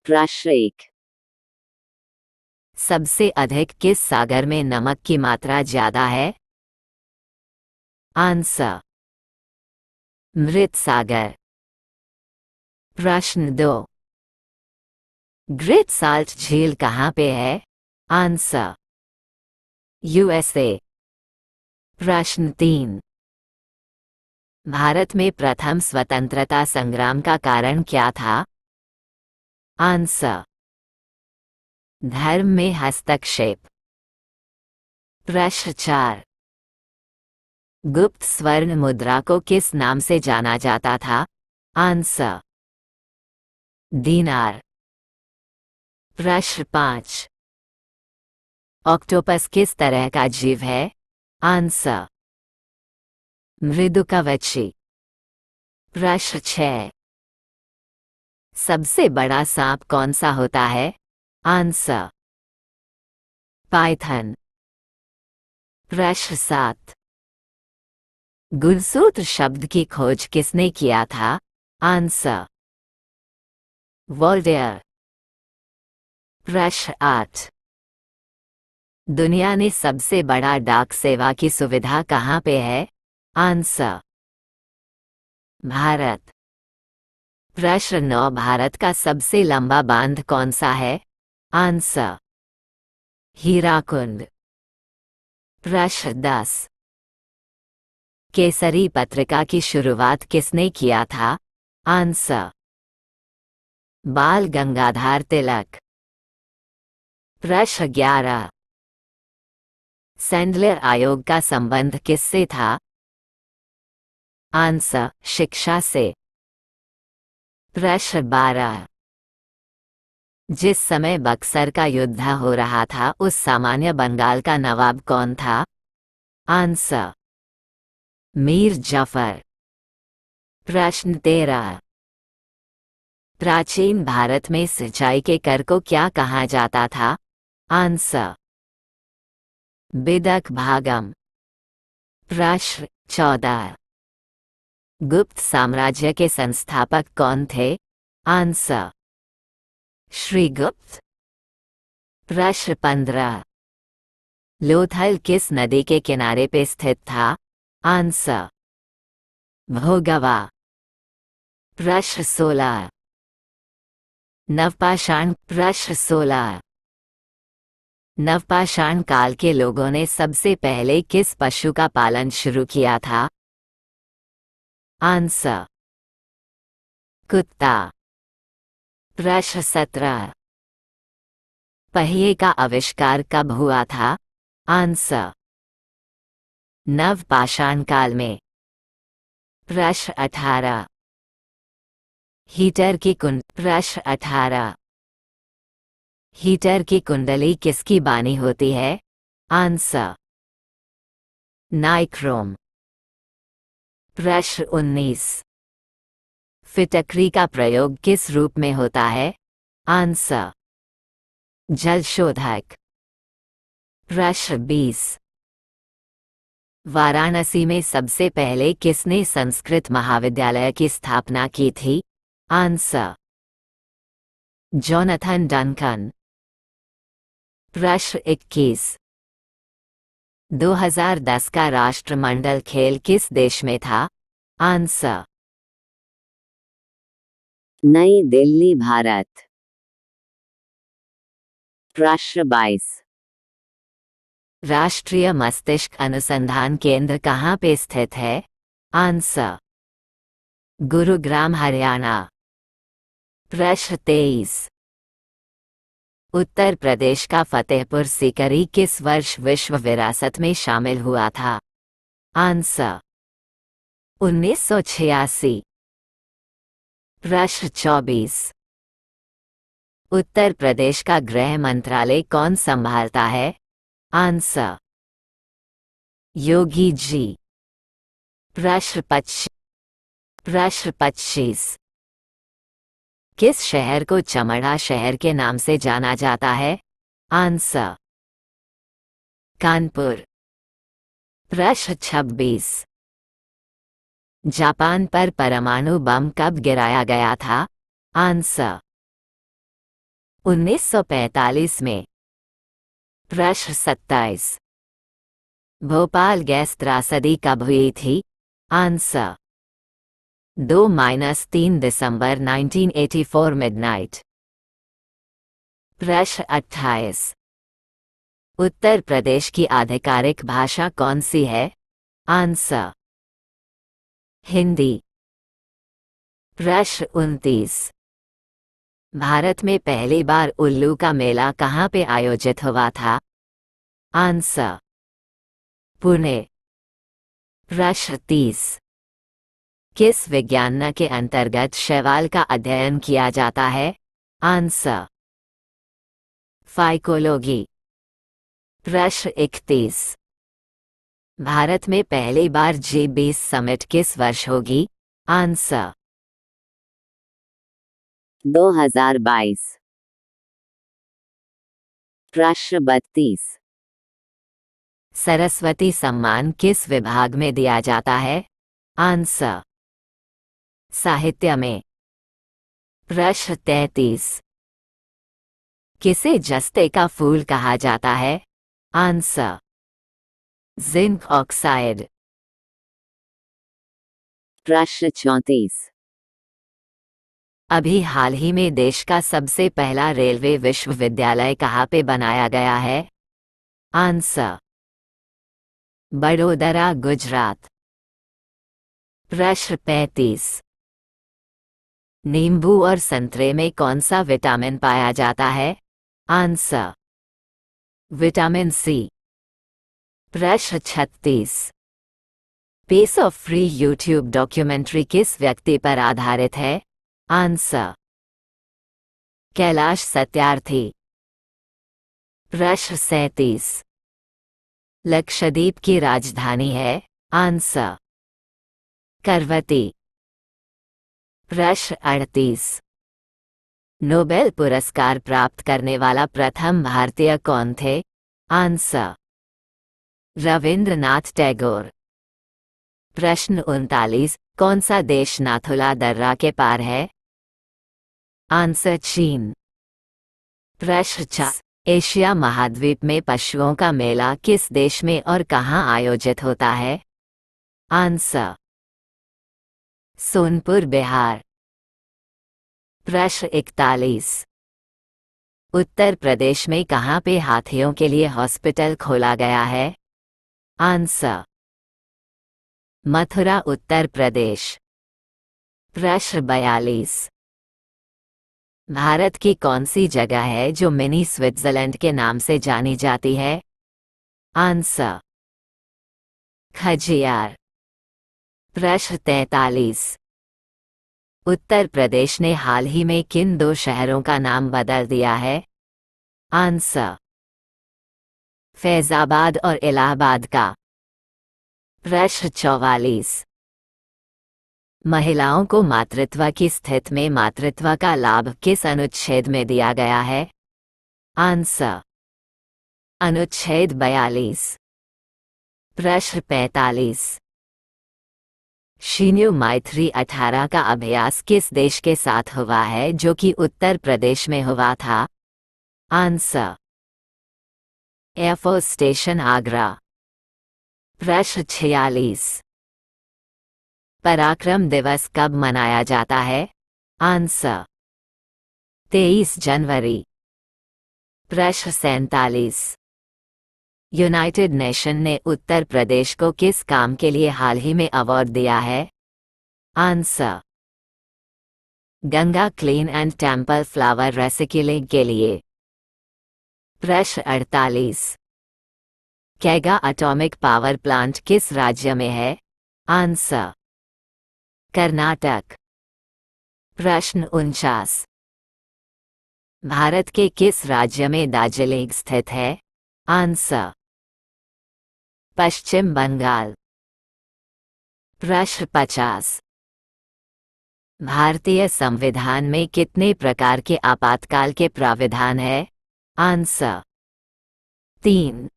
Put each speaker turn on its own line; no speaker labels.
प्रश्न 1। सबसे अधिक किस सागर में नमक की मात्रा ज्यादा है? आंसर मृत सागर। प्रश्न 2। ग्रेट साल्ट झील कहाँ पे है? Answer USA. प्रश्न 3। भारत में प्रथम स्वतंत्रता संग्राम का कारण क्या था? आंसर धर्म में हस्तक्षेप। प्रश्न 4। गुप्त स्वर्ण मुद्रा को किस नाम से जाना जाता था? आंसर दीनार। प्रश्न 5। ऑक्टोपस किस तरह का जीव है? आंसर मृदुकवची। प्रश्न 6। सबसे बड़ा सांप कौन सा होता है? Answer Python. प्रश्न 7। गुणसूत्र शब्द की खोज किसने किया था? Answer Voltaire. प्रश्न 8। दुनिया में सबसे बड़ा डाक सेवा की सुविधा कहाँ पे है? आंसर भारत। प्रश्न 9। भारत का सबसे लंबा बांध कौन सा है? आंसर हीराकुंड। प्रश्न 10। केसरी पत्रिका की शुरुआत किसने किया था? आंसर बाल गंगाधर तिलक। प्रश्न 11। सैंडलर आयोग का संबंध किससे था? आंसर शिक्षा से। प्रश्न 12। जिस समय बक्सर का युद्ध हो रहा था उस सामान्य बंगाल का नवाब कौन था? आंसर मीर जाफर। प्रश्न 13। प्राचीन भारत में सिंचाई के कर को क्या कहा जाता था? आंसर बिदक भागम। प्रश्न 14। गुप्त साम्राज्य के संस्थापक कौन थे? आंसर श्रीगुप्त। प्रश्न 15। लोथल किस नदी के किनारे पे स्थित था? आंसर भोगवा। प्रश्न 16। नवपाषाण। प्रश्न 16। नवपाषाण काल के लोगों ने सबसे पहले किस पशु का पालन शुरू किया था? आंसर कुत्ता। प्रश्न 17। पहिए का आविष्कार कब हुआ था? आंसर नवपाषाण काल में। प्रश्न 18। हीटर की कुंड। प्रश्न 18। हीटर की कुंडली किसकी बानी होती है? Answer nichrome. प्रश्न 19। फिटकरी का प्रयोग किस रूप में होता है? आंसर जल शोधक। प्रश्न 20। वाराणसी में सबसे पहले किसने संस्कृत महाविद्यालय की स्थापना की थी? Answer Jonathan Duncan. प्रश्न 21। 2010 का राष्ट्रमंडल खेल किस देश में था? आंसर नई दिल्ली भारत। प्रश्न 22। राष्ट्रीय मस्तिष्क अनुसंधान केंद्र कहाँ पे स्थित है? आंसर गुरुग्राम हरियाणा। प्रश्न 23। उत्तर प्रदेश का फतेहपुर सीकरी किस वर्ष विश्व विरासत में शामिल हुआ था? आंसर 1986। प्रश्न 24। उत्तर प्रदेश का गृह मंत्रालय कौन संभालता है? आंसर योगी जी। प्रश्न 25। किस शहर को चमड़ा शहर के नाम से जाना जाता है? आंसर कानपुर। प्रश्न 26। जापान पर परमाणु बम कब गिराया गया था? आंसर 1945 में। प्रश्न 27। भोपाल गैस त्रासदी कब हुई थी? आंसर 2-3 दिसंबर 1984 मिडनाइट। प्रश्न 28। उत्तर प्रदेश की आधिकारिक भाषा कौन सी है? आंसर हिंदी। प्रश्न 29। भारत में पहली बार उल्लू का मेला कहाँ पे आयोजित हुआ था? आंसर पुणे। प्रश्न 30। किस विज्ञान के अंतर्गत शैवाल का अध्ययन किया जाता है? Answer phycology. प्रश्न 31। भारत में पहली बार G20 समिट किस वर्ष होगी? आंसर 2022। प्रश्न 32। सरस्वती सम्मान किस विभाग में दिया जाता है? आंसर साहित्य में। प्रश्न 33। किसे जस्ते का फूल कहा जाता है? Answer zinc oxide. प्रश्न 34। अभी हाल ही में देश का सबसे पहला रेलवे विश्वविद्यालय कहाँ पे बनाया गया है? आंसर बड़ोदरा, गुजरात। प्रश्न 35। नींबू और संतरे में कौन सा विटामिन पाया जाता है? Answer vitamin C. प्रश्न 36। Pace of free YouTube documentary किस व्यक्ति पर आधारित है? आंसर कैलाश सत्यार्थी। प्रश्न 37। लक्षद्वीप की राजधानी है? आंसर करवती। प्रश्न 38। नोबेल पुरस्कार प्राप्त करने वाला प्रथम भारतीय कौन थे? आंसर रविंद्रनाथ टैगोर। प्रश्न 39। कौन सा देश नाथुला दर्रा के पार है? आंसर चीन। प्रश्न 40। एशिया महाद्वीप में पशुओं का मेला किस देश में और कहाँ आयोजित होता है? आंसर सोनपुर, बिहार। प्रश्न 41। उत्तर प्रदेश में कहाँ पे हाथियों के लिए हॉस्पिटल खोला गया है? आंसर मथुरा, उत्तर प्रदेश। प्रश्न 42। भारत की कौन सी जगह है जो मिनी स्विट्जरलैंड के नाम से जानी जाती है? आंसर खजियार। प्रश्न 43। उत्तर प्रदेश ने हाल ही में किन दो शहरों का नाम बदल दिया है? आंसर फैजाबाद और इलाहाबाद का। प्रश्न 44। महिलाओं को मातृत्व की स्थिति में मातृत्व का लाभ किस अनुच्छेद में दिया गया है? आंसर अनुच्छेद 42। प्रश्न 45। शीन्यू माइथ्री 18 का अभ्यास किस देश के साथ हुआ है जो कि उत्तर प्रदेश में हुआ था? Answer air force station, Agra. प्रश्न 46। पराक्रम दिवस कब मनाया जाता है? आंसर 23 जनवरी। प्रश्न 47। यूनाइटेड नेशन ने उत्तर प्रदेश को किस काम के लिए हाल ही में अवार्ड दिया है? Answer Ganga clean and temple flower recycling के लिए। प्रश्न 48। कैगा एटॉमिक पावर प्लांट किस राज्य में है? आंसर कर्नाटक। प्रश्न 49। भारत के किस राज्य में दार्जिलिंग स्थित है? आंसर पश्चिम बंगाल। प्रश्न 50। भारतीय संविधान में कितने प्रकार के आपातकाल के प्राविधान है? आंसर 3।